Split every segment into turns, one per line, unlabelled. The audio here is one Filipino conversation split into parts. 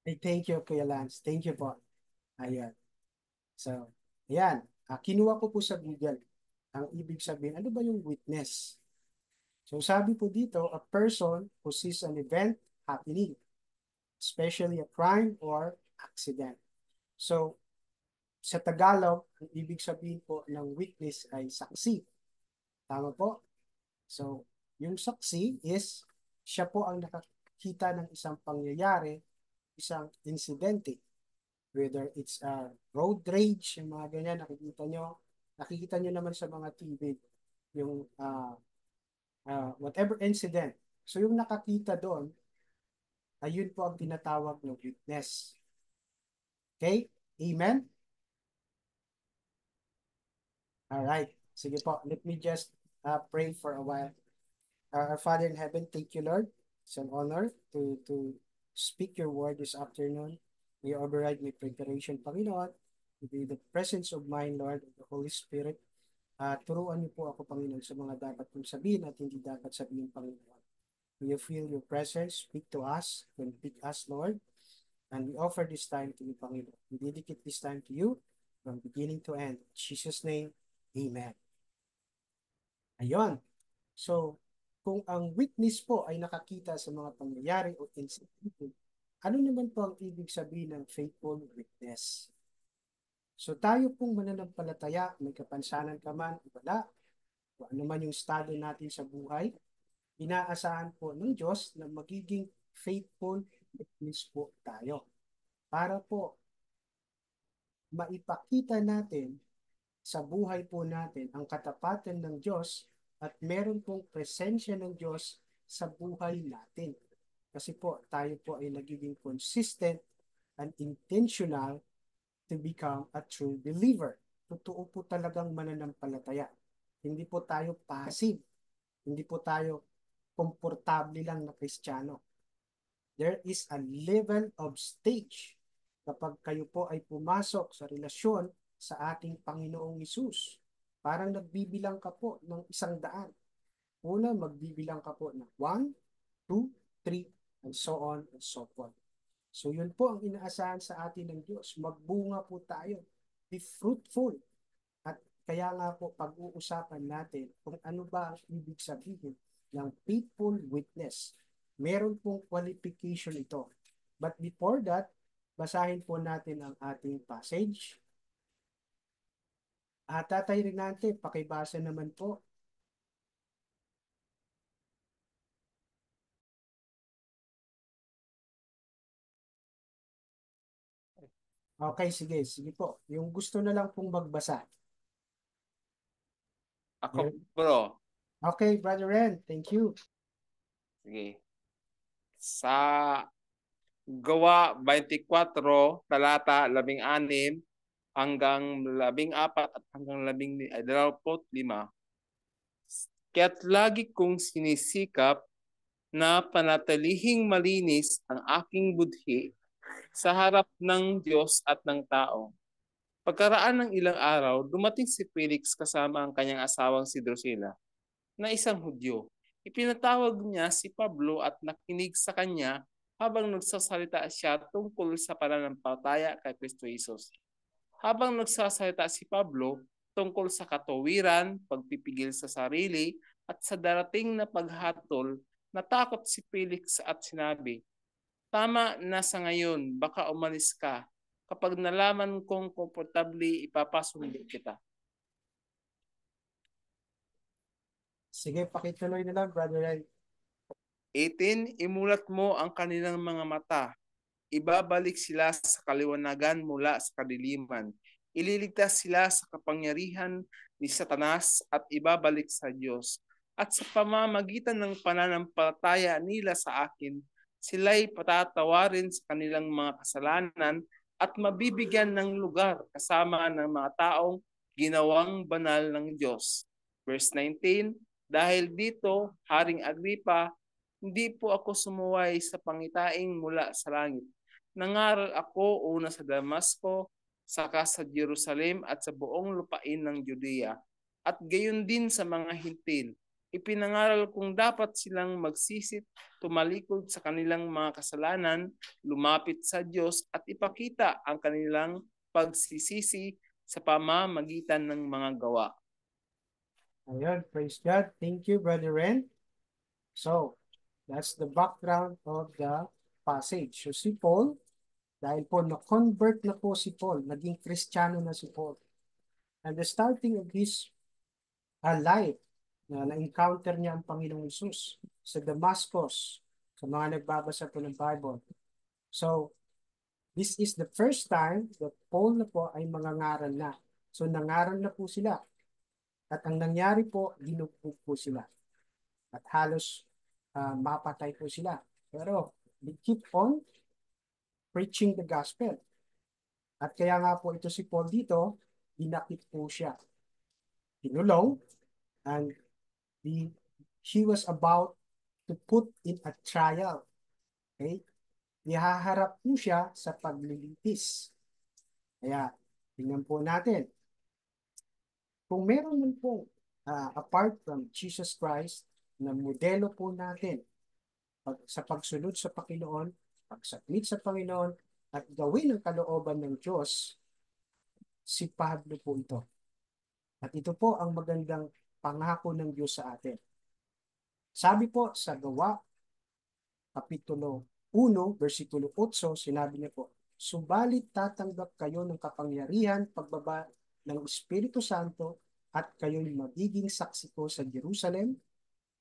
Ay, thank you, Kuya Lance. Thank you po. Ayan. So, ayan. Kinuha ko po sa Google. Ang ibig sabihin, ano ba yung witness? So, sabi po dito, a person who sees an event happening, especially a crime or accident. So, sa Tagalog, ang ibig sabihin po ng witness ay saksi. Tama po? So, yung saksi is, siya po ang nakakita ng isang pangyayari, isang insidente. Whether it's road rage, yung mga ganyan, nakikita nyo naman sa mga TV, yung whatever incident. So, yung nakakita doon, ayun po ang tinatawag ng witness. Okay? Amen? All right. Sige po. Let me just pray for a while. Our Father in heaven, thank you, Lord. It's an honor to speak your word this afternoon. May override my preparation, Panginoon. With the presence of mind, Lord, of the Holy Spirit. Turuan niyo po ako, Panginoon, sa mga dapat kong sabihin at hindi dapat sabihin, Panginoon. May you feel your presence, speak to us, convict us, Lord. And we offer this time to you, Panginoon. We dedicate this time to you from beginning to end. In Jesus' name, Amen. Ayun. So, kung ang witness po ay nakakita sa mga pangyayari o incident, ano naman po ang ibig sabihin ng faithful witness? So tayo pong mananampalataya, may kapansanan ka man o wala, o ano man yung estado natin sa buhay, inaasahan po ng Diyos na magiging faithful witness po tayo. Para po maipakita natin sa buhay po natin ang katapatan ng Diyos at meron pong presensya ng Diyos sa buhay natin. Kasi po tayo po ay nagiging consistent and intentional to become a true believer. Totoo po talagang mananampalataya. Hindi po tayo passive. Hindi po tayo komportable lang na Kristiyano. There is a level of stage kapag kayo po ay pumasok sa relasyon sa ating Panginoong Isus. Parang nagbibilang ka po ng 100. Una, magbibilang ka po ng 1, 2, 3, and so on and so forth. So yun po ang inaasahan sa atin ng Diyos. Magbunga po tayo. Be fruitful. At kaya nga po pag-uusapan natin kung ano ba ang ibig sabihin ng faithful witness. Meron pong qualification ito. But before that, basahin po natin ang ating passage. Tatay Renante, pakibasa naman po. Okay, sige, sige po. Yung gusto na lang pong magbasa.
Ako, bro.
Okay, Brother Ren, thank you.
Sige. Sa Gawa 24, talata 16 hanggang 14 at hanggang 25. Kaya't lagi kong sinisikap na panatilihing malinis ang aking budhi sa harap ng Diyos at ng tao. Pagkaraan ng ilang araw, dumating si Felix kasama ang kanyang asawang si Drusilla, na isang Hudyo. Ipinatawag niya si Pablo at nakinig sa kanya habang nagsasalita siya tungkol sa pananampalataya kay Kristo Jesus. Habang nagsasalita si Pablo tungkol sa katuwiran, pagpipigil sa sarili, at sa darating na paghatol, natakot si Felix at sinabi, "Tama na sa ngayon, baka umalis ka. Kapag nalaman kong komportable, ipapasundo kita."
Sige, pakituloy na lang, Brother Ren.
18, imulat mo ang kanilang mga mata. Ibabalik sila sa kaliwanagan mula sa kadiliman. Ililigtas sila sa kapangyarihan ni Satanas at ibabalik sa Diyos. At sa pamamagitan ng pananampalataya nila sa akin, sila'y patatawarin sa kanilang mga kasalanan at mabibigyan ng lugar kasama ng mga taong ginawang banal ng Diyos. Verse 19, dahil dito, Haring Agripa, hindi po ako sumuway sa pangitaing mula sa langit. Nangaral ako una sa Damasco, saka sa Jerusalem at sa buong lupain ng Judea, at gayon din sa mga hintil. Ipinangaral kung dapat silang magsisit, tumalikod sa kanilang mga kasalanan, lumapit sa Diyos at ipakita ang kanilang pagsisisi sa pamamagitan ng mga gawa.
Ayun, praise God. Thank you, Brother Ren. So, that's the background of the passage. So, si Paul, dahil po na-convert na po si Paul, naging Kristiyano na si Paul. And the starting of his life, na-encounter niya ang Panginoong Hesus sa Damascus, sa mga nagbabasa po ng Bible. So, this is the first time that Paul na po ay mangangaral na. So, nangaral na po sila. At ang nangyari po, ginugbog po sila. At halos mapatay po sila. Pero, they keep on preaching the gospel. At kaya nga po ito si Paul dito, dinakip po siya. Kinulong, and he was about to put in a trial. Okay? Ihaharap po siya sa paglilitis. Kaya, tingnan po natin. Kung meron man po, apart from Jesus Christ, na modelo po natin sa pagsunod sa Panginoon, pagsubmit sa Panginoon, at gawin ang kalooban ng Diyos, si Pablo po ito. At ito po ang magandang pangako ng Diyos sa atin. Sabi po sa Gawa, Kapitulo 1, versikulo 8, sinabi niya po, subalit tatanggap kayo ng kapangyarihan pagbaba ng Espiritu Santo at kayo'y magiging saksi ko sa Jerusalem,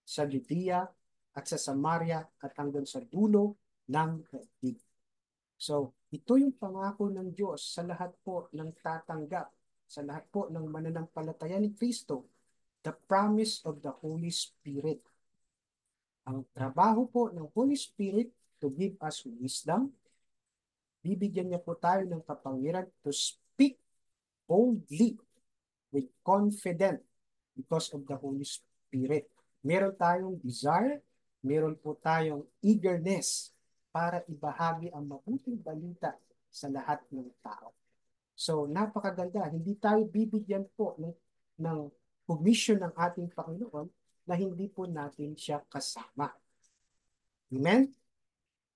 sa Judea, at sa Samaria at hanggang sa dulo ng daigdig. So, ito yung pangako ng Diyos sa lahat po ng tatanggap, sa lahat po ng mananampalataya ni Kristo, the promise of the Holy Spirit. Ang trabaho po ng Holy Spirit to give us wisdom, bibigyan niya po tayo ng kapangyarihan to speak boldly with confidence because of the Holy Spirit. Meron tayong desire, meron po tayong eagerness para ibahagi ang mabuting balita sa lahat ng tao. So, napakaganda. Hindi tayo bibigyan po ng commission ng ating Panginoon na hindi po natin siya kasama. Amen?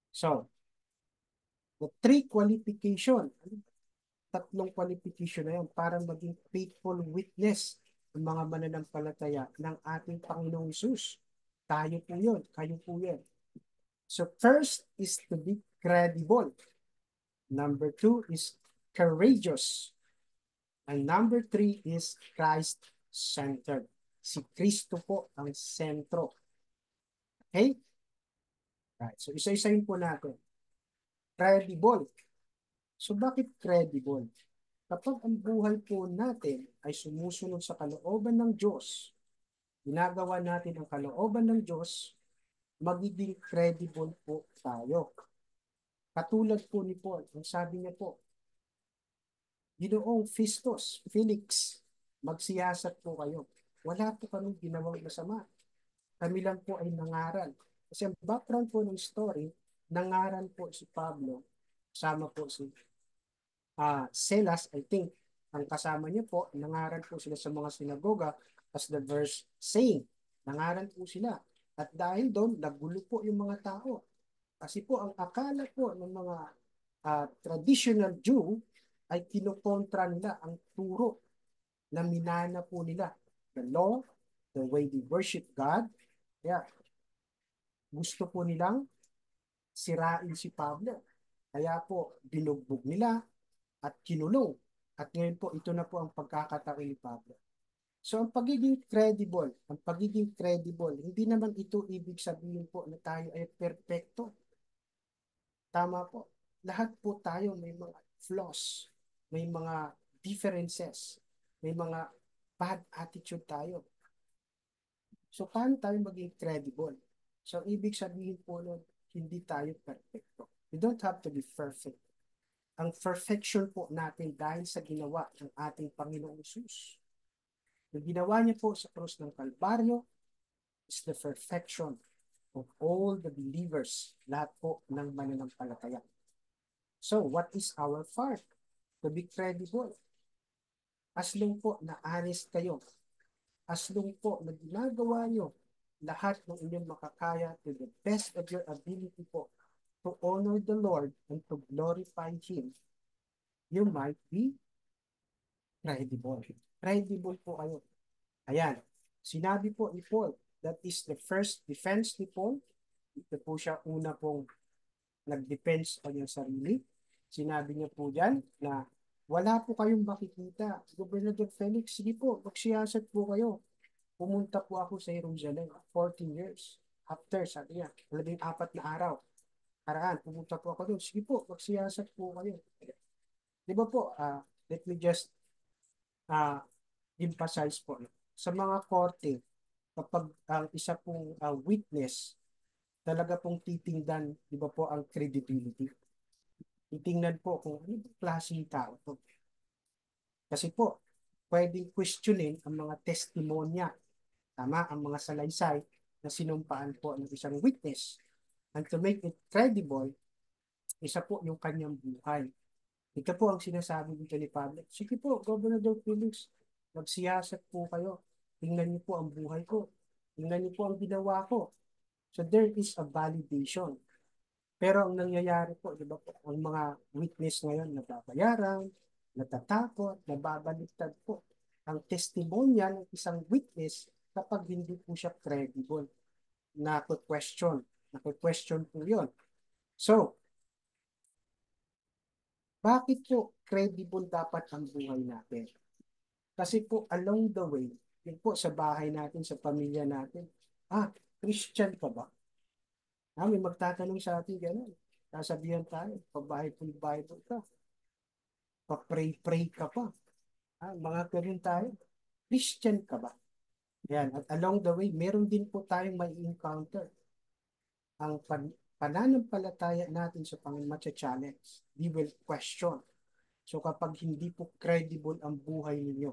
So, the three qualification, tatlong qualification na yan para maging faithful witness ng mga mananampalataya ng ating Panginoong Hesus. Tayo po yun, kayo po yun. So first is to be credible. Number 2 is courageous. And number 3 is Christ-centered. Si Kristo po ang sentro. Okay? Right. So isa-isayin po natin. Credible. So bakit credible? Kapag ang buhay po natin ay sumusunod sa kalooban ng Diyos, ginagawa natin ang kalooban ng Diyos, magiging credible po tayo. Katulad po ni Paul, ang sabi niya po, Ginoong Festus, Felix, magsiyasat po kayo. Wala po kami ginawang masama. Kami lang po ay nangaral. Kasi ang background po ng story, nangaral po si Pablo, kasama po si Silas, I think, ang kasama niya po, nangaral po sila sa mga sinagoga, as the verse saying, nangaral po sila. At dahil doon, nagulo po yung mga tao. Kasi po, ang akala po ng mga traditional Jew ay kinukontra nila ang turo na minana po nila. The law, the way they worship God. Kaya, gusto po nilang sirain si Pablo. Kaya po, binugbog nila at kinulong. At ngayon po, ito na po ang pagkakatao ni Pablo. So, ang pagiging credible, hindi naman ito ibig sabihin po na tayo ay perfecto. Tama po. Lahat po tayo may mga flaws, may mga differences, may mga bad attitude tayo. So, paano tayo maging credible? So, ibig sabihin po nun, hindi tayo perfecto. We don't have to be perfect. Ang perfection po natin dahil sa ginawa ng ating Panginoong Hesus. Yung ginawa niya po sa krus ng Kalbaryo is the perfection of all the believers, lahat po ng mananampalataya. So, what is our part? To be credible. As long po na honest kayo, as long po na ginagawa nyo lahat ng inyong makakaya to the best of your ability po to honor the Lord and to glorify Him, you might be credible. Credible po kayo. Ayan. Sinabi po ni Paul, that is the first defense ni Paul. Ito po siya una pong nag-defense sa kanyang sarili. Sinabi niya po dyan na wala po kayong makikita. Gobernador Felix, sige po, magsiyasat po kayo. Pumunta po ako sa Jerusalem, 14 years. After, sabi niya, 14 na araw. Karaan, pumunta po ako doon. Sige po, magsiyasat po kayo. Di ba po, let me just emphasize po. Sa mga korte, kapag ang isa pong witness, talaga pong titingnan, di ba po, ang credibility. Titingnan po kung ano yung klaseng tao to. Kasi po, pwedeng questionin ang mga testimonya, tama, ang mga salaysay na sinumpaan po ng isang witness. And to make it credible, isa po yung kanyang buhay. Ito po ang sinasabi dito ni Pablo. Sige po, Governor Felix, magsiyasat po kayo. Tingnan niyo po ang buhay ko. Tingnan niyo po ang ginawa ko. So there is a validation. Pero ang nangyayari po, di ba po, ang mga witness ngayon nababayaran, natatakot, nababaliktad po. Ang testimonya ng isang witness kapag hindi po siya credible. Nako-question po yun. So, bakit po credible dapat ang buhay natin? Kasi po along the way, yun po sa bahay natin, sa pamilya natin, Christian ka ba? May magtatanong sa atin gano'n. Sasabihan tayo, pa-Bible ka, pa-pray ka pa. Mga ganun tayo. Christian ka ba? Yan. At along the way, meron din po tayong may encounter. Ang pananampalataya natin sa pang-matcha-challenge, we will question. So kapag hindi po credible ang buhay ninyo,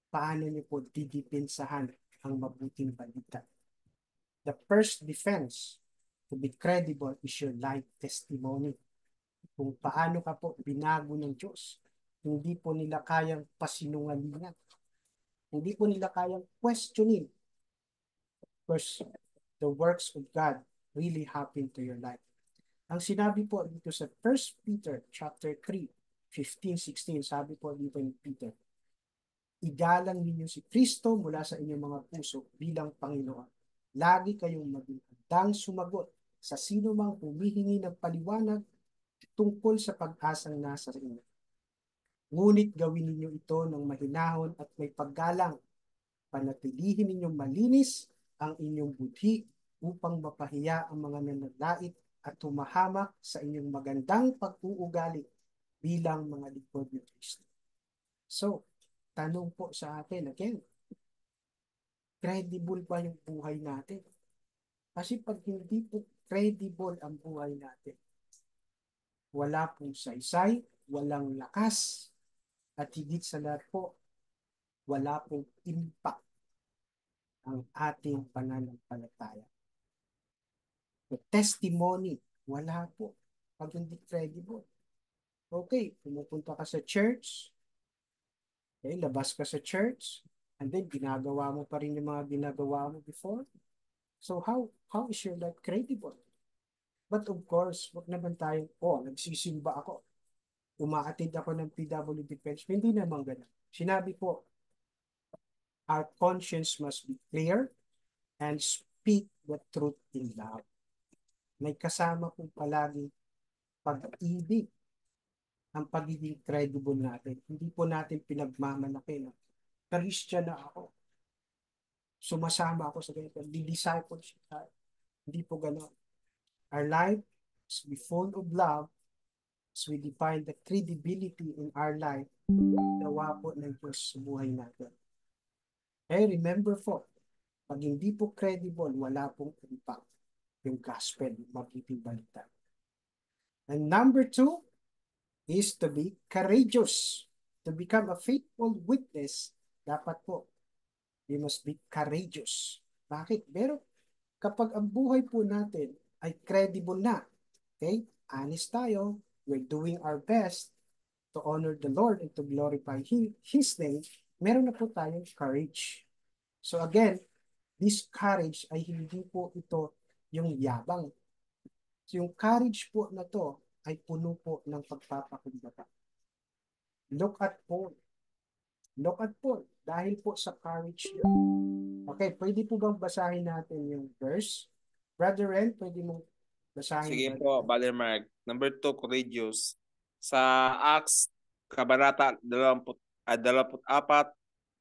paano niyo po didepensahan ang mabuting balita? The first defense to be credible is your life testimony. Kung paano ka po binago ng Diyos. Hindi po nila kayang pasinungalingan. Hindi po nila kayang questioning. Because the works of God really happen to your life. Ang sinabi po dito sa 1 Peter chapter 3, 15-16, sabi po dito ni Peter, igalang ninyo si Kristo mula sa inyong mga puso bilang Panginoon. Lagi kayong maging handang sumagot sa sino mang humihingi ng paliwanag tungkol sa pag-asang nasa inyo. Ngunit gawin ninyo ito ng mahinahon at may paggalang. Panatilihin ninyong malinis ang inyong budhi upang mapahiya ang mga nananait at tumahamak sa inyong magandang pag-uugali bilang mga lingkod ni Kristo. So, tanong po sa atin again, credible ba yung buhay natin? Kasi pag hindi po credible ang buhay natin, wala pong saysay, walang lakas, at higit sa lahat po, wala pong impact ang ating pananampalataya. The testimony, wala po pag hindi credible. Okay, pumupunta ka sa church, okay, labas ka sa church, and then ginagawa mo pa rin yung mga ginagawa mo before. So how is your life credible? But of course, wag naman tayo, nagsisimba ako. Umaatid ako ng PWD Defense. Hindi naman ganun. Sinabi po, our conscience must be clear and speak the truth in love. May kasama po palagi pag-ibig ang pagiging credible natin. Hindi po natin pinagmamalaki na Christian na ako. Sumasama ako sa ganito. Di-discipleship tayo. Hindi po gano'n. Our life is be full of love as we define the credibility in our life. Nawa po ng Diyos sa buhay natin. Remember po, pag hindi po credible, wala pong impact yung gospel, mabuting balita. And number 2 is to be courageous. To become a faithful witness, dapat po, we must be courageous. Bakit? Pero kapag ang buhay po natin ay credible na, okay? Honest tayo, we're doing our best to honor the Lord and to glorify His name, meron na po tayong courage. So again, this courage ay hindi po ito yung yabang. Yung courage po na to ay puno po ng pagpapakumbaba. Look at Paul. Look at Paul. Dahil po sa courage niya. Okay, pwede po bang basahin natin yung verse? Brother Ren, pwede mong basahin,
Sige
Brother
po,
Ren?
Brother Mark. Number 2, courageous. Sa Acts, Kabanata 24,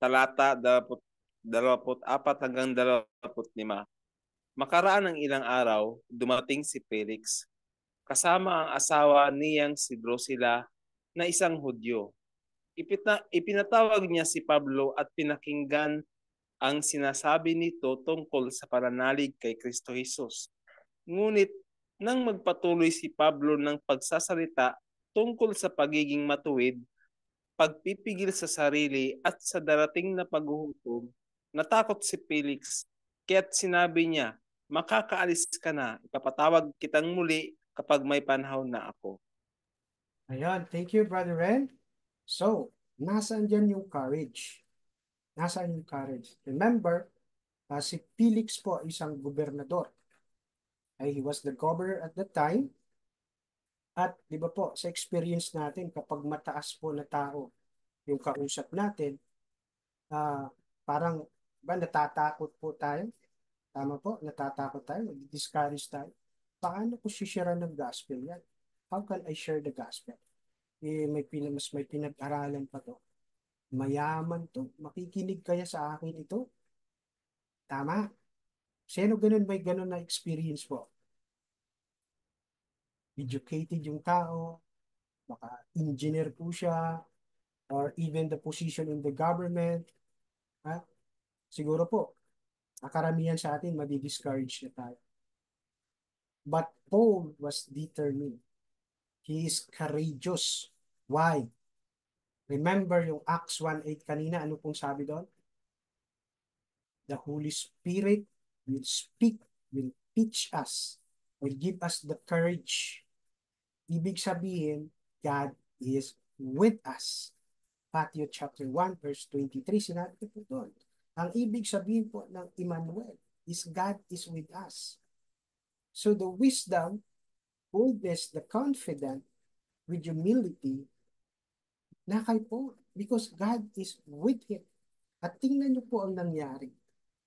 talata 24 hanggang 25. Makaraan ng ilang araw, dumating si Felix, kasama ang asawa niyang si Drusilla na isang Hudyo. Ipinatawag niya si Pablo at pinakinggan ang sinasabi nito tungkol sa pananalig kay Kristo Jesus. Ngunit nang magpatuloy si Pablo ng pagsasalita tungkol sa pagiging matuwid, pagpipigil sa sarili at sa darating na paghuhukom, natakot si Felix, kaya't sinabi niya, makakaalis ka na, ipapatawag kitang muli kapag may panahon na ako.
Ayan, thank you, Brother Ren. So, nasaan dyan yung courage? Nasaan yung courage? Remember, si Felix po isang gobernador. He was the governor at the time. At di ba po, sa experience natin, kapag mataas po na tao yung kausap natin, ah parang ba natatakot po tayo? Tama po, natatakot tayo, discourage tayo. Paano ko sishare ng gospel yan? How can I share the gospel? Mas may pinag-aralan pa to. Mayaman to. Makikinig kaya sa akin ito? Tama. Sino ganun may ganun na experience po? Educated yung tao, baka engineer po siya, or even the position in the government. Ha? Siguro po, karamihan sa atin, madi-discourage na tayo. But Paul was determined. He is courageous. Why? Remember yung Acts 1:8 kanina, ano pong sabi doon? The Holy Spirit will speak, will teach us, will give us the courage. Ibig sabihin, God is with us. Matthew chapter 1 verse 23, sinabi ko po doon. Ang ibig sabihin po ng Emmanuel is God is with us. So the wisdom, boldness, the confident, with humility, na kay Paul. Because God is with him. At tingnan niyo po ang nangyari.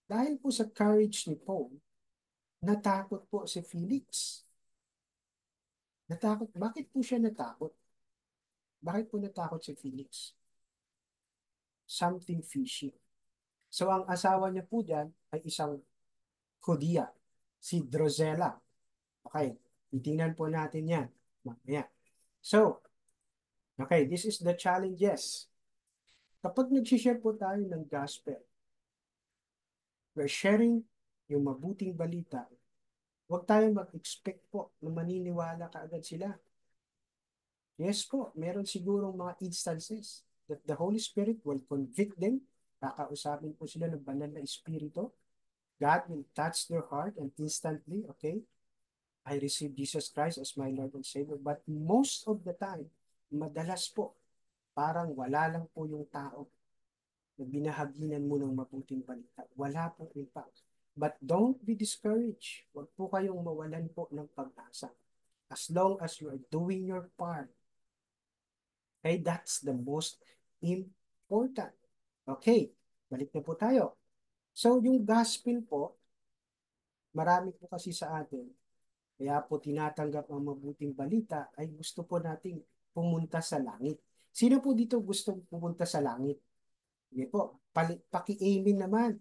Dahil po sa courage ni Paul, natakot po si Felix. Natakot. Bakit po siya natakot? Bakit po natakot si Felix? Something fishy. So ang asawa niya po dyan ay isang Hudiya, si Drusilla. Okay, titingnan po natin yan. Mamaya. So, okay, this is the challenges. Kapag nag-share po tayo ng gospel, we're sharing yung mabuting balita, huwag tayong mag-expect po na maniniwala kaagad sila. Yes po, meron sigurong mga instances that the Holy Spirit will convict them. Kakausapin po sila ng banal na espiritu. God will touch their heart and instantly, okay, I receive Jesus Christ as my Lord and Savior. But most of the time, madalas po, parang wala lang po yung tao na binahaginan mo ng mabuting balita. Wala pong impact. But don't be discouraged. Huwag po kayong mawalan po ng pag-asa. As long as you are doing your part, okay, that's the most important. Okay, balik na po tayo. So, yung gospel po, marami po kasi sa atin, kaya po tinatanggap ang mabuting balita ay gusto po nating pumunta sa langit. Sino po dito gusto pumunta sa langit? Sige po, paki-amen naman.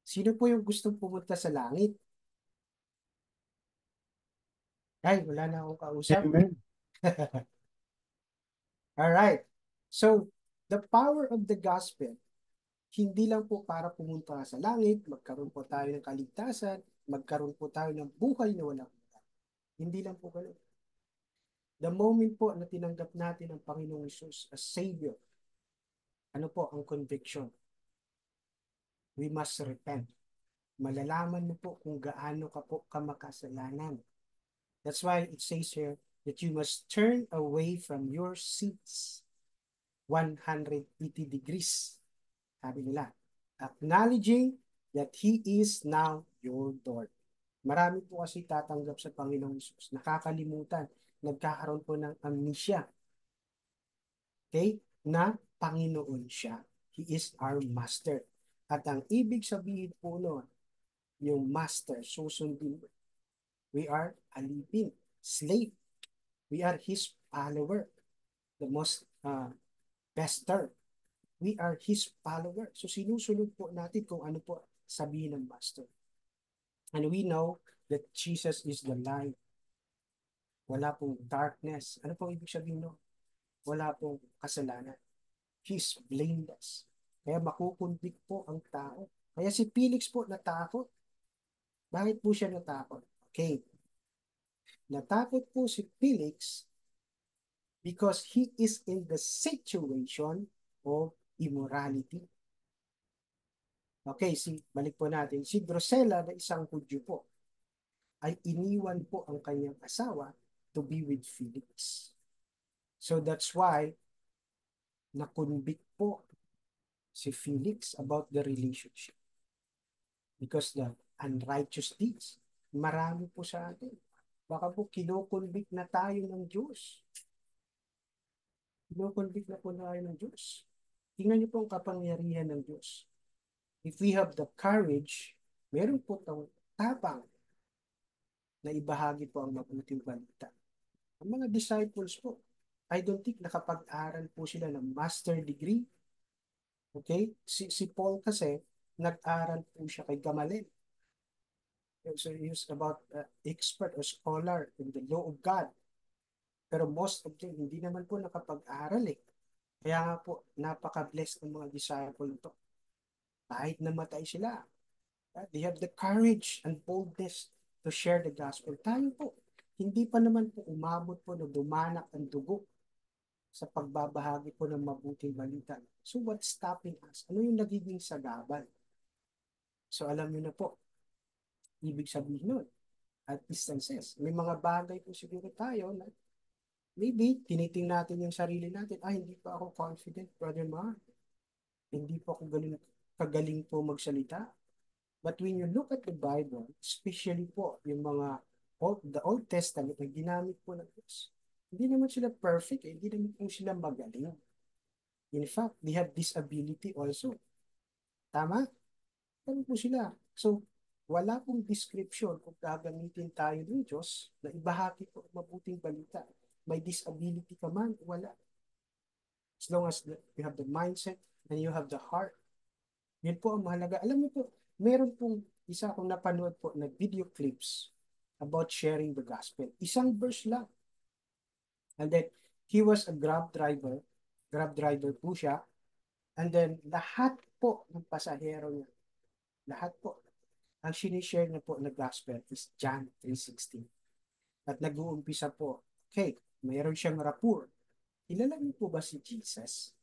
Sino po yung gustong pumunta sa langit? Ay, wala na akong kausap.
Amen.
All right. So, the power of the gospel, hindi lang po para pumunta sa langit, magkaroon po tayo ng kaligtasan, magkaroon po tayo ng buhay na walang hanggan. Hindi lang po ganun. The moment po na tinanggap natin ang Panginoong Hesus as Savior, ano po ang conviction? We must repent. Malalaman mo po kung gaano ka po kamakasalanan. That's why it says here that you must turn away from your sins 180 degrees. Sabi nila, acknowledging that He is now your Lord. Marami po kasi tatanggap sa Panginoong Jesus. Nakakalimutan. Nagkakaroon po ng amnesia. Okay? Na Panginoon siya. He is our master. At ang ibig sabihin po noon, yung master, susundin. We are alipin, slave. We are His follower. The most best term. We are His follower. So sinusunod po natin kung ano po sabihin ng master. And we know that Jesus is the light. Wala pong darkness. Ano pong ibig sabihin no? Wala pong kasalanan. He's blameless. Kaya makukundik po ang tao. Kaya si Felix po natakot. Bakit po siya natakot? Okay. Natakot po si Felix because he is in the situation of immorality. Okay, balik po natin. Si Drusilla na isang Hudyo po ay iniwan po ang kanyang asawa to be with Felix. So that's why nakunbik po si Felix about the relationship. Because the unrighteous deeds, marami po sa atin. Baka po kinukunbik na tayo ng Diyos. Kinukunbik na po tayo ng Diyos. Tingnan niyo po ang kapangyarihan ng Diyos. If we have the courage, meron po itong tapang na ibahagi po ang mabuting balita. Ang mga disciples po, I don't think nakapag-aral po sila ng master degree. Okay? Si Paul kasi, nag-aral po siya kay Gamaliel. So he was about expert or scholar in the law of God. Pero most of them, hindi naman po nakapag-aral eh. Kaya nga po, napaka-blessed ng mga disciple ito. Kahit namatay sila, they have the courage and boldness to share the gospel. Tayo po, hindi pa naman po umabot po na dumanak ang dugo sa pagbabahagi po ng mabuting balita. So what's stopping us? Ano yung nagiging sagabal? So alam niyo na po, ibig sabihin nun, at instances, may mga bagay po siguro tayo na maybe tinitingnan natin yung sarili natin, hindi pa ako confident, Brother Mark. Hindi pa ako kagaling po magsalita. But when you look at the Bible, especially po yung the Old Testament na ginamit po ng Diyos, hindi naman sila perfect, hindi naman po sila magaling. In fact, they have disability also. Tama? Tama po sila. So, wala pong description kung gagamitin tayo ng Diyos na ibahagi po mabuting balita. May disability ka man, wala. As long as you have the mindset and you have the heart, yun po ang mahalaga. Alam mo po, meron pong isa akong napanood po na video clips about sharing the gospel. Isang verse lang. And then, he was a Grab driver. Grab driver po siya. And then, lahat po ng pasahero niya, lahat po, ang sinishare na po na gospel is John 3:16. At nag-uumpisa po, okay, mayroon siyang rapport. Kilala niyo po ba si Jesus?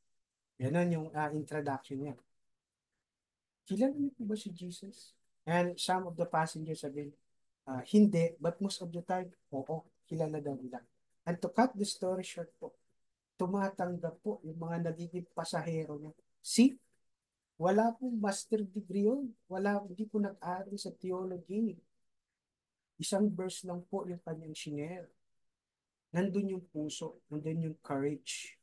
Yan yung introduction niya. Kilala niyo po ba si Jesus? And some of the passengers sabi, hindi, but most of the time, oo, kilala daw nila. And to cut the story short po, tumatanggap po yung mga nagiging pasahero niya. See, wala pong master degree yun. Hindi po nag-aaral sa theology. Isang verse lang po yung kanyang share. Nandun yung puso, nandun yung courage,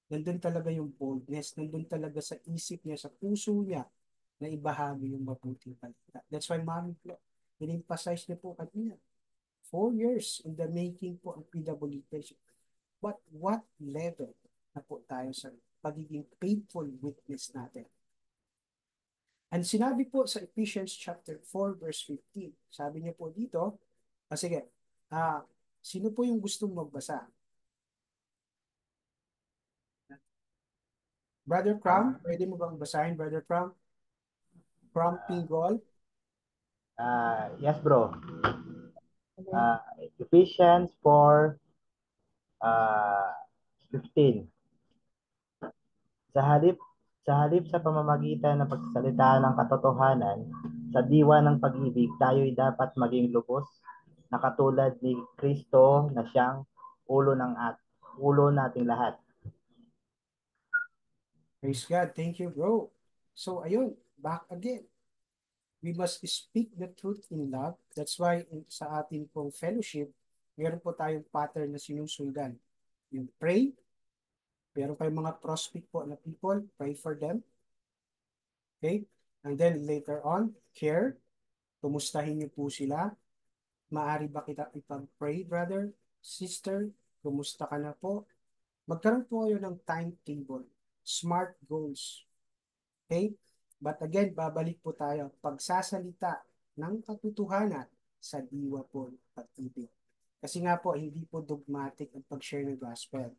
nandun talaga yung boldness, nandun talaga sa isip niya, sa puso niya, na ibahagi yung mabuting balita. That's why Mami Flo, in-emphasize niya po kanina. 4 years in the making po ang PWT. But what level na po tayo sa pagiging faithful witness natin? And sinabi po sa Ephesians chapter 4 verse 15, sabi niya po dito, sige, sino po yung gustong magbasa? Brother Crum, pwede mo bang basahin, Brother Crum? Crum Pinggol?
Yes, bro. Ephesians 4, 15. Sa halip sa pamamagitan ng pagsasalita ng katotohanan, sa diwa ng pag-ibig, tayo'y dapat maging lubos na katulad ni Kristo na siyang ulo nating lahat.
Praise God. Thank you, bro. So, ayun, back again. We must speak the truth in love. That's why sa ating pong fellowship, meron po tayong pattern na sinusundan. Yung pray, meron kayong mga prospect po na people, pray for them. Okay? And then later on, care, kumustahin niyo po sila. Maari ba kita ipag-pray, brother, sister? Kumusta ka na po? Magkaroon po kayo ng timetable, smart goals. Okay? But again, babalik po tayo. Pagsasalita ng katotohanan sa diwa po ng pag-ibig. Kasi nga po, hindi po dogmatic ang pag-share ng gospel.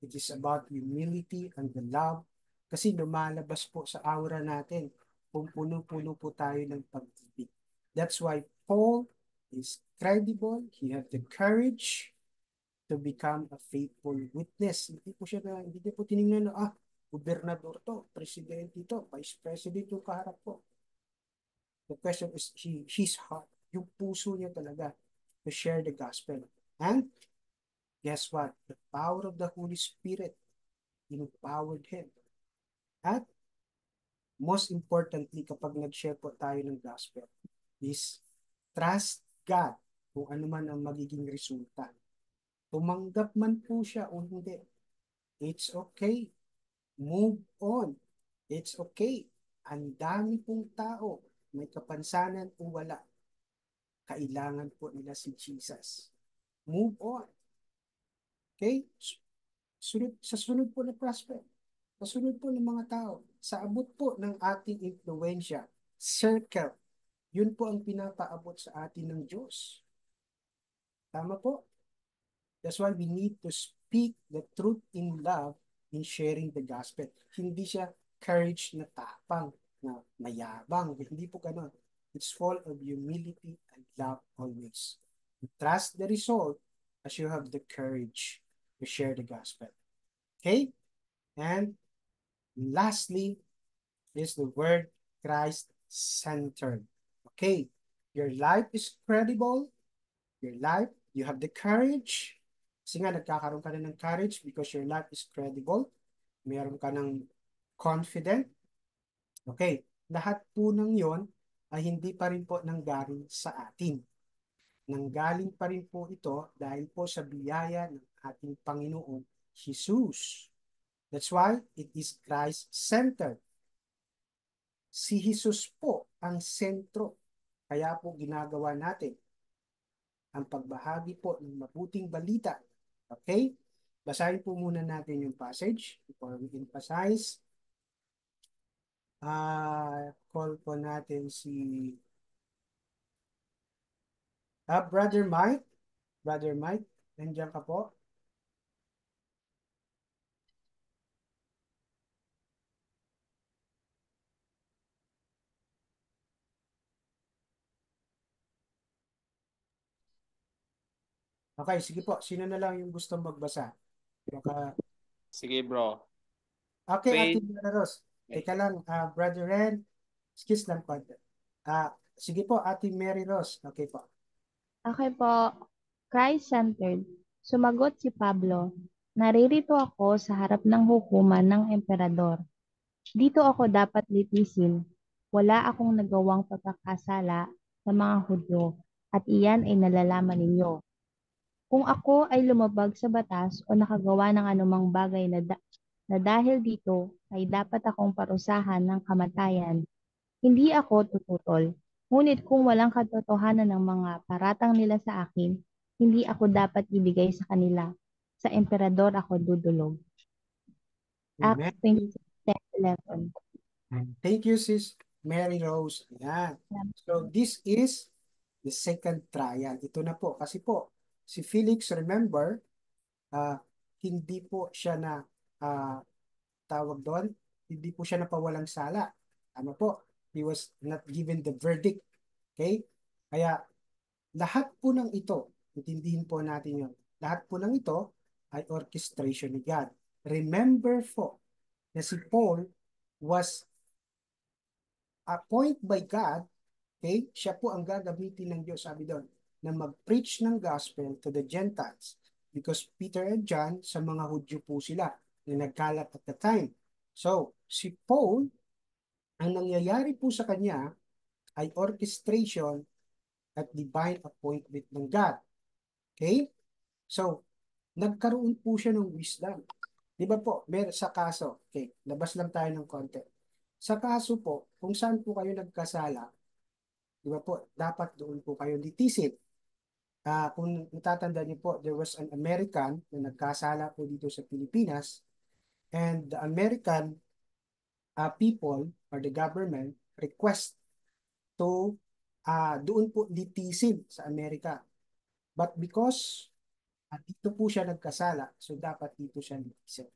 It is about humility and the love. Kasi lumalabas po sa aura natin kung puno-puno po tayo ng pag-ibig. That's why Paul is credible. He had the courage to become a faithful witness. Hindi po tinignan na, gobernador to, presidente to, vice president yung kaharap po. The question is his heart, yung puso niya talaga to share the gospel. And guess what? The power of the Holy Spirit empowered him. At most importantly, kapag nag-share po tayo ng gospel, is trust God kung ano man ang magiging resulta. Tumanggap man po siya o hindi, it's okay. Move on. It's okay. Ang dami pong tao, may kapansanan o wala, kailangan po nila si Jesus. Move on. Okay? Sa sunod po na prospect, sa sunod po ng mga tao, sa abot po ng ating influensya, circle, yun po ang pinapaabot sa atin ng Diyos. Tama po? That's why we need to speak the truth in love in sharing the gospel. Hindi siya courage na tapang, na mayabang. Hindi po ganun. It's full of humility and love always. You trust the result as you have the courage to share the gospel. Okay? And lastly is the word Christ-centered. Okay? Your life is credible. Your life, you have the courage. Kasi nga, nagkakaroon ka na ng courage because your life is credible. Meron ka ng confident. Okay, lahat po ng yon ay hindi pa rin po nanggaling sa atin. Nanggaling pa rin po ito dahil po sa biyaya ng ating Panginoong Jesus. That's why it is Christ-centered. Si Jesus po ang sentro. Kaya po ginagawa natin ang pagbahagi po ng mabuting balita. Okay? Basahin po muna natin yung passage before we emphasize. Call po natin si Brother Mike. Brother Mike, nandiyan ka po? Okay, sige po. Sino na lang yung gusto magbasa? Baka...
Sige, bro.
Okay, Ate
Faith.
Ros. Teka lang, Brother Ren. Excuse lang po. Sige po, Ate Mary Rose. Okay po.
Okay po, Christ-centered. Sumagot si Pablo, naririto ako sa harap ng hukuman ng emperador. Dito ako dapat litisin. Wala akong nagawang pagkakasala sa mga Hudyo at iyan ay nalalaman ninyo. Kung ako ay lumabag sa batas o nakagawa ng anumang bagay na dahil dito ay dapat akong parusahan ng kamatayan, hindi ako tututol. Ngunit kung walang katotohanan ng mga paratang nila sa akin, hindi ako dapat ibigay sa kanila. Sa emperador ako dudulog. Acts
Amen.
26:11.
Thank you, Sis Mary Rose. Ayan. So, this is the second trial. Ito na po. Kasi po, si Felix, remember, hindi po siya na tawag doon, hindi po siya napawalang sala. Ano po? He was not given the verdict. Okay? Kaya lahat po ng ito, intindihin po natin yun. Lahat po ng ito ay orchestration ni God. Remember po na si Paul was appointed by God. Okay? Siya po ang gagamitin ng Diyos, sabi doon, na mag-preach ng gospel to the Gentiles. Because Peter and John, sa mga Hudyo po sila na nagkalat at the time. So, si Paul Ang nangyayari po sa kanya ay orchestration at divine appointment ng God. Okay? So, nagkaroon po siya ng wisdom. Di ba po, sa kaso, okay, labas lang tayo ng konti. Sa kaso po, kung saan po kayo nagkasala, di ba po, dapat doon po kayo litisin. Kung natatanda niyo po, there was an American na nagkasala po dito sa Pilipinas, and the American people or the government request to doon po litisin sa Amerika. But because dito po siya nagkasala, so dapat dito siya litisin.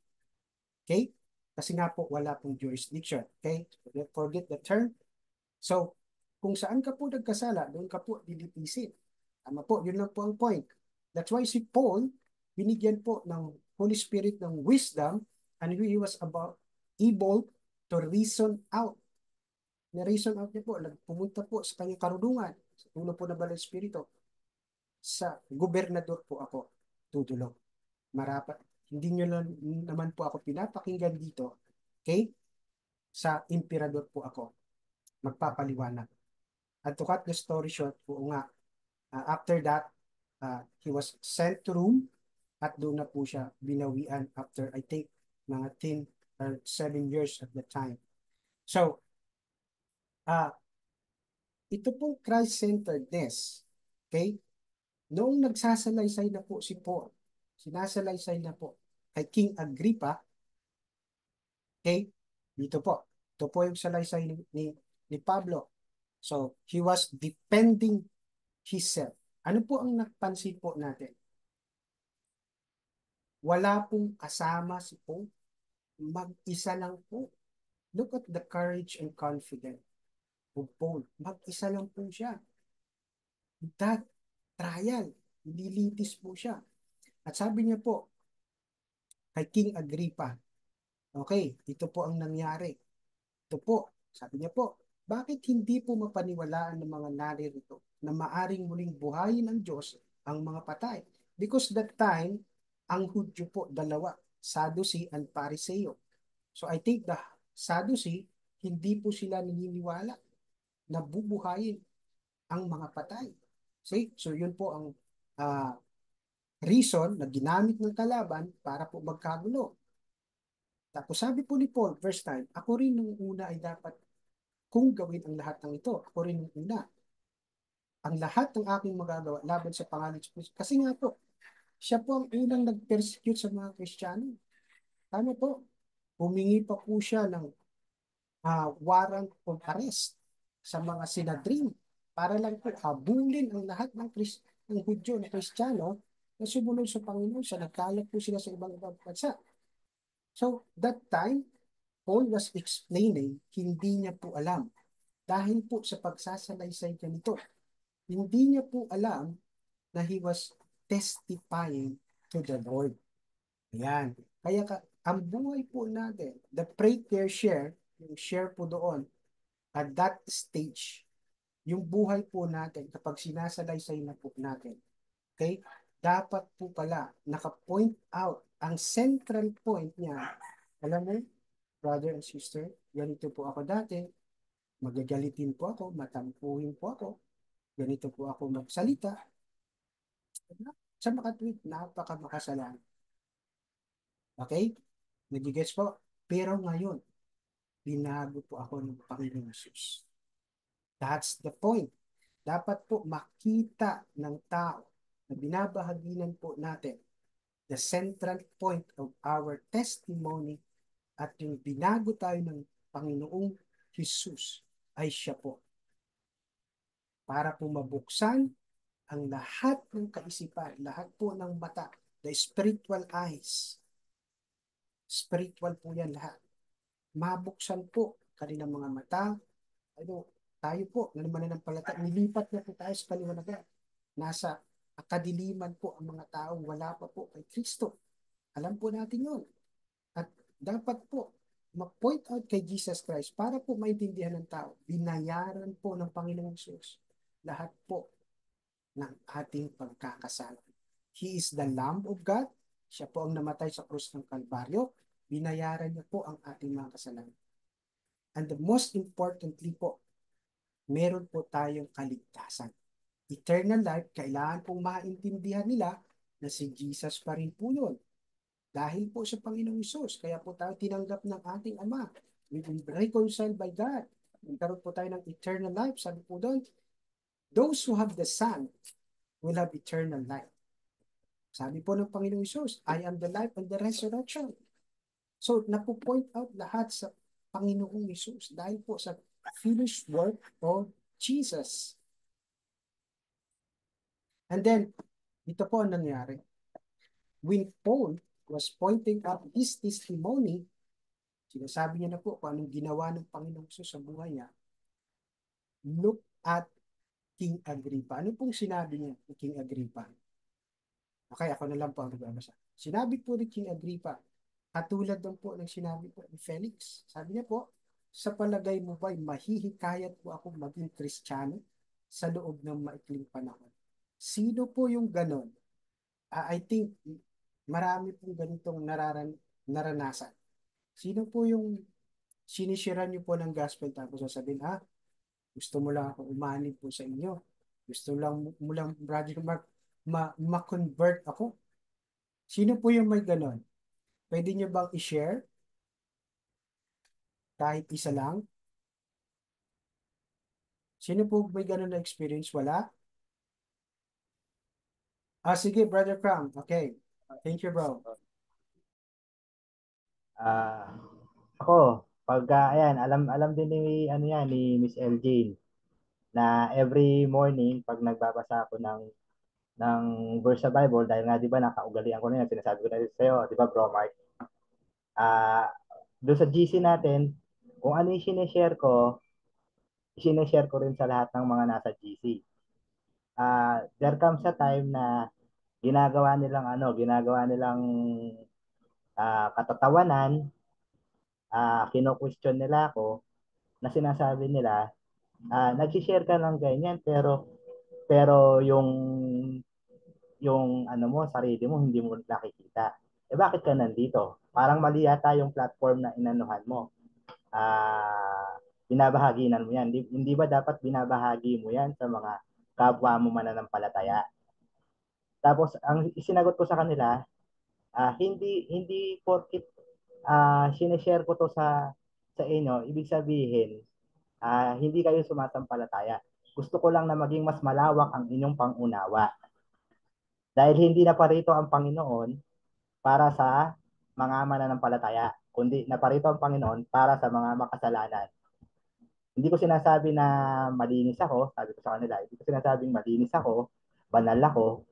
Okay? Kasi nga po wala pong jurisdiction. Okay? Forget the term. So, kung saan ka po nagkasala, doon ka po dilitisin. Tama po, yun lang po ang point. That's why si Paul, binigyan po ng Holy Spirit ng wisdom, and he was able to reason out. Na-reason out niya po, pumunta po sa kanyang karunungan, sa tulong po ng Banal Espiritu. Sa gobernador po ako tutulong. Marapat, hindi nyo naman po ako pinapakinggan dito, okay? Sa emperador po ako magpapaliwanag. At to cut the story short po nga, after that, he was sent to Rome at doon na po siya binawian after, I think, mga 10 or 7 years at the time. So, ito pong Christ-centeredness, okay? Noong nagsasalaysay na po si Paul, sinasalaysay na po kay King Agrippa, okay? Dito po. Ito po yung salaysay ni Pablo. So, he was defending himself. Ano po ang napansin po natin? Wala pong kasama si Paul. Mag-isa lang po. Look at the courage and confidence of Paul. Mag-isa lang po siya. That trial, nililitis po siya. At sabi niya po, kay King Agrippa, okay, ito po ang nangyari. Ito po, sabi niya po, bakit hindi po mapaniwalaan ng mga naririto na maaring muling buhayin ng Diyos ang mga patay? Because that time, ang Hudyo po, dalawa, Sadducee and Pariseo. So I think the Sadducee, hindi po sila naniniwala na bubuhayin ang mga patay. See? So yun po ang reason na ginamit ng kalaban para po magkagulo. Tapos sabi po ni Paul, verse 9, ako rin nung una ay dapat kung gawin ang lahat ng ito. Ako rin nung una. Ang lahat ng aking magagawa laban sa pangalan sa Kristo. Kasi nga po, siya po ang unang nag-persecute sa mga Kristiyano. Tama po. Humingi pa po siya ng warrant of arrest sa mga Sinedrin para lang po habulin ang lahat ng Hudyo na Kristiyano na sumunod sa Panginoon. Sa nagkalat po sila sa ibang bansa. So, that time, Paul was explaining, hindi niya po alam. Dahil po sa pagsasalaysay niya nito, hindi niya po alam na he was testifying to the Lord. Ayan. Kaya ang buhay po natin, the pray, care, share, yung share po doon, at that stage, yung buhay po natin, kapag sinasalaysay na po natin, okay, dapat po pala naka-point out ang central point niya. Alam mo, brother and sister, ganito po ako dati, magagalitin po ako, matampuhin po ako, ganito po ako magsalita. Sa makatwid, napaka-makasalanan. Okay? Nagigets po? Pero ngayon, binago po ako ng Panginoong Jesus. That's the point. Dapat po makita ng tao na binabahaginan po natin the central point of our testimony at yung binago tayo ng Panginoong Jesus ay siya po. Para po mabuksan ang lahat ng kaisipan, lahat po ng mata, the spiritual eyes. Spiritual po yan lahat. Mabuksan po kanilang mga mata. Tayo po, na mananampalataya, nilipat na po tayo sa paliwanagan. Nasa kadiliman po ang mga taong wala pa po kay Kristo. Alam po natin yun. At dapat po, mag-point out kay Jesus Christ para po maintindihan ng tao. Binayaran po ng Panginoong Jesus lahat po ng ating pagkakasala. He is the Lamb of God. Siya po ang namatay sa krus ng Kalbaryo. Binayaran niya po ang ating mga kasalanan. And the most importantly po, meron po tayong kaligtasan. Eternal life, kailangan pong maintindihan nila na si Jesus pa rin po yun. Dahil po sa Panginoong Isus, kaya po tayo tinanggap ng ating Ama. We've been reconciled by God. Nagkaroon po tayo ng eternal life. Sabi po doon, those who have the Son will have eternal life. Sabi po ng Panginoong Isus, I am the life and the resurrection. So, napo-point out lahat sa Panginoong Isus dahil po sa finished work of Jesus. And then, ito po ang nangyari. When Paul was pointing out his testimony, sinasabi niya na po kung anong ginawa ng Panginoong Isus sa buhay niya. Look at King Agrippa. Ano pong sinabi niya ni King Agrippa? Okay, ako na lang po ang magbabasa. Sinabi po ni King Agrippa, katulad lang po ng sinabi po ni Felix. Sabi niya po, sa palagay mo ba'y mahihikayat po ako maging Kristiyano sa loob ng maikling panahon? Sino po yung ganon? I think marami pong ganitong naranasan. Sino po yung sinisira niyo po ng gospel tapos sasabihin, gusto mo lang ako umanib po sa inyo. Gusto mo lang, Brother Mark, ma-convert ako. Sino po yung may ganon? Pwede niyo bang i-share? Kahit isa lang? Sino po may ganon na experience? Wala? Sige, Brother Cram. Okay. Thank you, bro.
Ako, pagka, ayan, alam din ni Miss LJ na every morning, pag nagbabasa ako ng verse sa Bible, dahil nga, di ba, nakaugalian ko na yan, sinasabi ko na rin sa'yo, di ba, bro, Mark? Doon sa GC natin, kung ano yung sineshare ko rin sa lahat ng mga nasa GC. There comes a time na ginagawa nilang katatawanan, kino-question nila ako, na sinasabi nila, nag-share ka ng ganyan, pero yung ano mo, sarili mo, hindi mo nakikita. Bakit ka nandito? Parang mali yata yung platform na inanuhan mo. Binabahaginan mo yan. Hindi ba dapat binabahagi mo yan sa mga kapwa mo mananampalataya? Tapos, ang isinagot ko sa kanila, hindi porkit sineshare ko to sa inyo, ibig sabihin, hindi kayo sumasampalataya. Gusto ko lang na maging mas malawak ang inyong pangunawa. Dahil hindi na parito ang Panginoon para sa mga mananampalataya, kundi naparito ang Panginoon para sa mga makasalanan. Hindi ko sinasabi na malinis ako, sabi ko sa kanila, hindi ko sinasabing malinis ako, banal ako,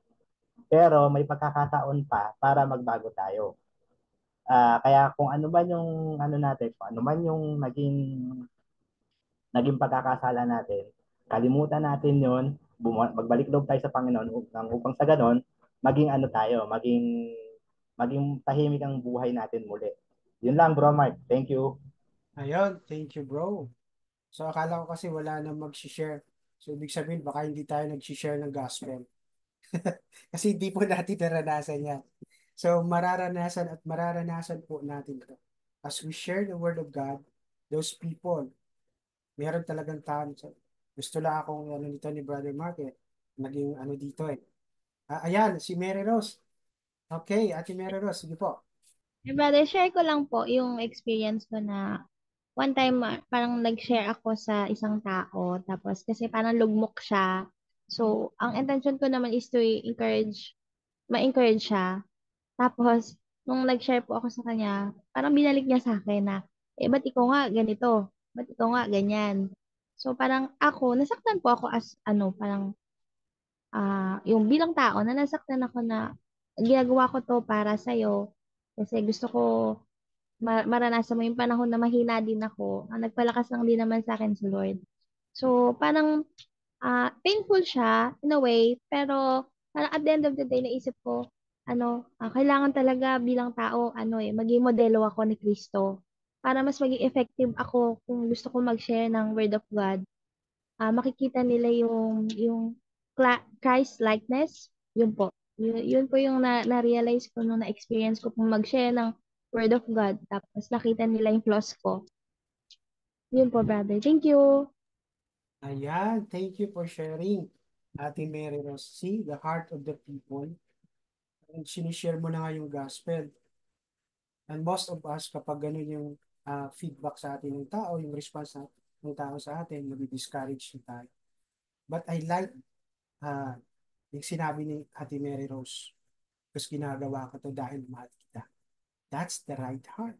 pero may pagkakataon pa para magbago tayo. Kaya kung ano man yung ano natin, kung ano man yung naging pagkakasala natin, kalimutan natin yon, magbalik loob tayo sa Panginoon upang sa ganon, maging ano tayo, maging tahimik ang buhay natin muli. Yun lang, bro Mark. Thank you.
Ayun, thank you, bro. So, akala ko kasi wala nang mag-share. So, ibig sabihin, baka hindi tayo nag-share ng gospel. Kasi hindi po natin naranasan yan. So, mararanasan po natin ito. As we share the Word of God, those people, meron talagang tao. Gusto lang akong ano nito ni Brother Mark naging ano dito ayan, si Mary Rose. Okay, Ate Mary Rose, sige po.
Brother, share ko lang po yung experience ko na one time parang nag-share ako sa isang tao tapos kasi parang lugmok siya. So, ang intention ko naman is to ma-encourage siya. Tapos, nung nag-share po ako sa kanya, parang binalik niya sa akin na, ba't ikaw nga ganito? Ba't ikaw nga ganyan? So, parang ako, nasaktan po ako as, parang, yung bilang tao, na nasaktan ako na, ginagawa ko to para sa'yo. Kasi gusto ko maranasan mo yung panahon na mahina din ako. Nagpalakas lang din naman sa akin si Lord. So, parang, painful siya in a way, pero parang at the end of the day, naisip ko, kailangan talaga bilang tao, maging modelo ako ni Kristo para mas maging effective ako kung gusto ko mag-share ng Word of God. Makikita nila yung Christ likeness, yun po. Yun po yung na-realize ko nung na-experience ko pong mag-share ng Word of God, tapos nakita nila yung flaws ko. Yun po, brother. Thank you.
Ayan, thank you for sharing, Ate Mary Rose. See, the heart of the people. And sinishare mo na nga yung gospel. And most of us, kapag ganun yung feedback sa atin ng tao, yung response ng tao sa atin, mag-discourage na tayo. But I like uh, yung sinabi ni Ate Mary Rose, kasi ginagawa ko to dahil mahal kita. That's the right heart.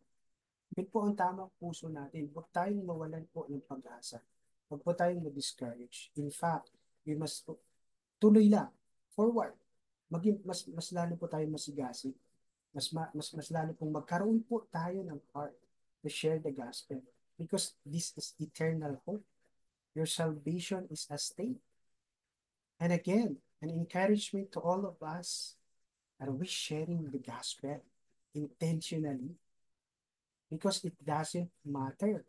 Yun po ang tamang puso natin. Huwag tayong mawalan po ng pag-asa. Huwag po tayong ma-discourage. In fact, we must tuloy lang, forward. Mas lalo po tayong masigasig. Mas lalo pong magkaroon po tayo ng heart to share the gospel. Because this is eternal hope. Your salvation is at stake. And again, an encouragement to all of us. Are we sharing the gospel intentionally? Because it doesn't matter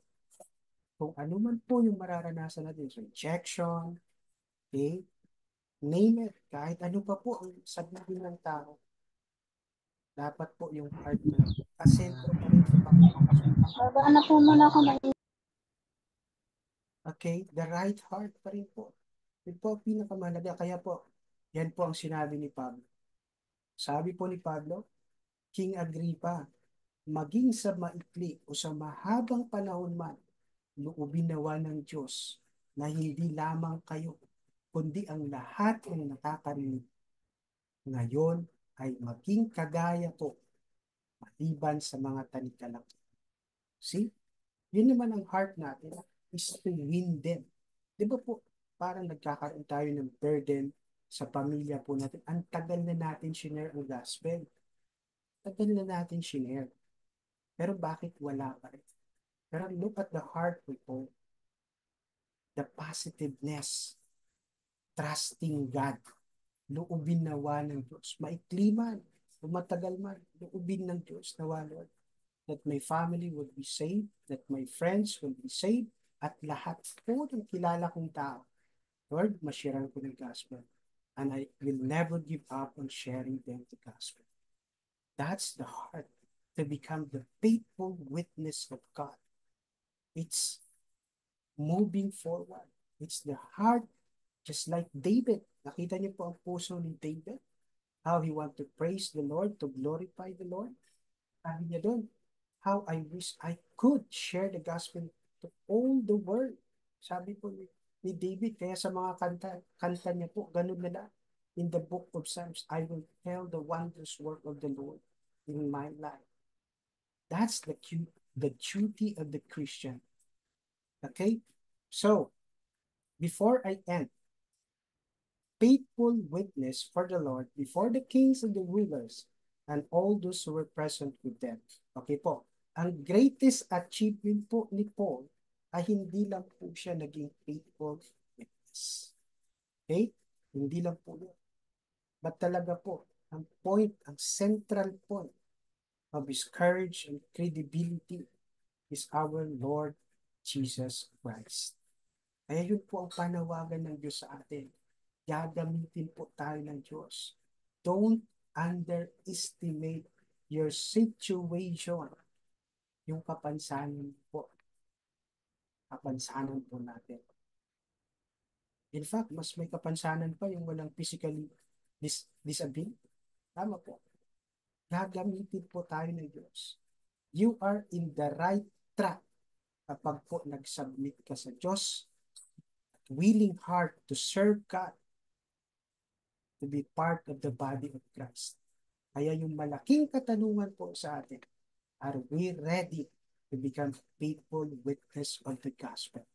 kung ano man po yung mararanasan natin, rejection, okay, name it, kahit ano pa po ang sabihin ng tao, dapat po yung heart na kasentro pa rin sa Panginoon.
Anak po muna ako na.
Okay, the right heart pa rin po. Yun po ang pinakamahalaga. Kaya po, yan po ang sinabi ni Pablo. Sabi po ni Pablo, King Agrippa, maging sa maikli o sa mahabang panahon man, loobin nawa ng Diyos na hindi lamang kayo, kundi ang lahat ng nakakarinig ngayon ay maging kagaya ko, maliban sa mga tanikalaki. See? Yun naman ang heart natin, is to win them. Di ba po, parang nagkakaroon tayo ng burden sa pamilya po natin. Ang tagal na natin shinare ang gospel. Tagal na natin shinare. Pero bakit wala pa rin? Pero look at the heart people. The positiveness, trusting God, loobin nawa ng Diyos. Maikli man, o matagal man, loobin ng Diyos nawa, Lord, that my family would be saved, that my friends will be saved, at lahat po ng kilala kong tao, Lord, masharean ko ng gospel. And I will never give up on sharing them the gospel. That's the heart to become the faithful witness of God. It's moving forward. It's the heart, just like David. Nakita niyo po ang puso ni David? How he want to praise the Lord, to glorify the Lord. Sabi niya doon, how I wish I could share the gospel to all the world. Sabi po ni David, kaya sa mga kanta niya po, ganun na lang. In the book of Psalms, I will tell the wondrous work of the Lord in my life. That's the duty of the Christian. Okay? So, before I end, faithful witness for the Lord before the kings and the rulers and all those who were present with them. Okay po. Ang greatest achievement po ni Paul ay hindi lang po siya naging faithful witness. Okay? Hindi lang po yun. But talaga po, ang point, ang central point of his courage and credibility is our Lord Jesus Christ. Kaya yun po ang panawagan ng Diyos sa atin. Gagamitin po tayo ng Diyos. Don't underestimate your situation. Yung kapansanan po. Kapansanan po natin. In fact, mas may kapansanan pa yung walang physically disabled. Tama po. Gagamitin po tayo ng Diyos. You are in the right track kapag po nag-submit ka sa Diyos, willing heart to serve God, to be part of the body of Christ. Kaya yung malaking katanungan po sa atin, are we ready to become faithful witness of the gospel?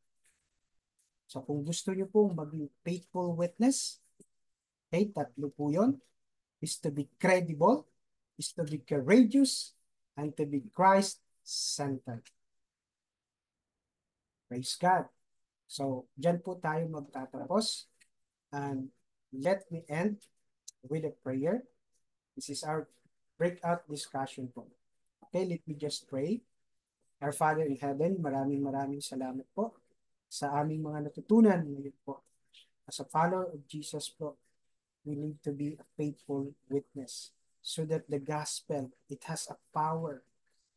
So kung gusto nyo pong maging faithful witness, okay, tatlo po yun, is to be credible, is to be courageous, and to be Christ-centered. Praise God. So, dyan po tayo magtatapos. And let me end with a prayer. This is our breakout discussion po. Okay, let me just pray. Our Father in heaven, maraming salamat po sa aming mga natutunan ngayon po. As a follower of Jesus po, we need to be a faithful witness so that the gospel, it has a power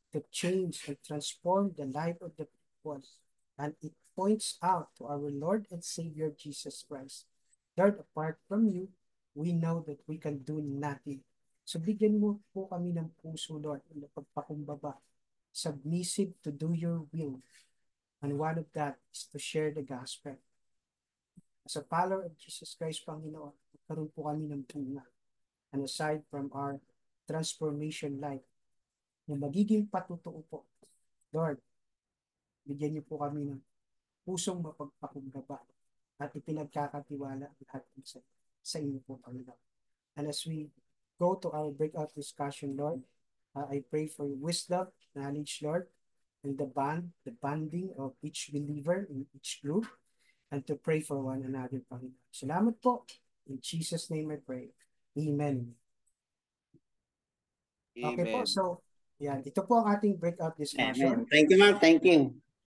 to change and transform the life of the people and it points out to our Lord and Savior Jesus Christ. Lord, apart from you, we know that we can do nothing. So bigyan mo po kami ng puso, Lord, na pagpakumbaba, submissive to do your will. And one of that is to share the gospel. As a follower of Jesus Christ, Panginoon, magkaroon po kami ng bunga. And aside from our transformation life, na magiging patutuo po, Lord, bigyan niyo po kami ng pusong mapagpakumbaba at ipinagkakatiwala lahat sa inyo po, Panginoon. And as we go to our breakout discussion, Lord, I pray for wisdom, knowledge, Lord, and the bonding of each believer in each group, and to pray for one another, Panginoon. Salamat po. In Jesus' name I pray. Amen. Okay po,
Amen.
so yan, ito po ang ating breakout discussion.
Amen. Thank you, ma'am. Thank you.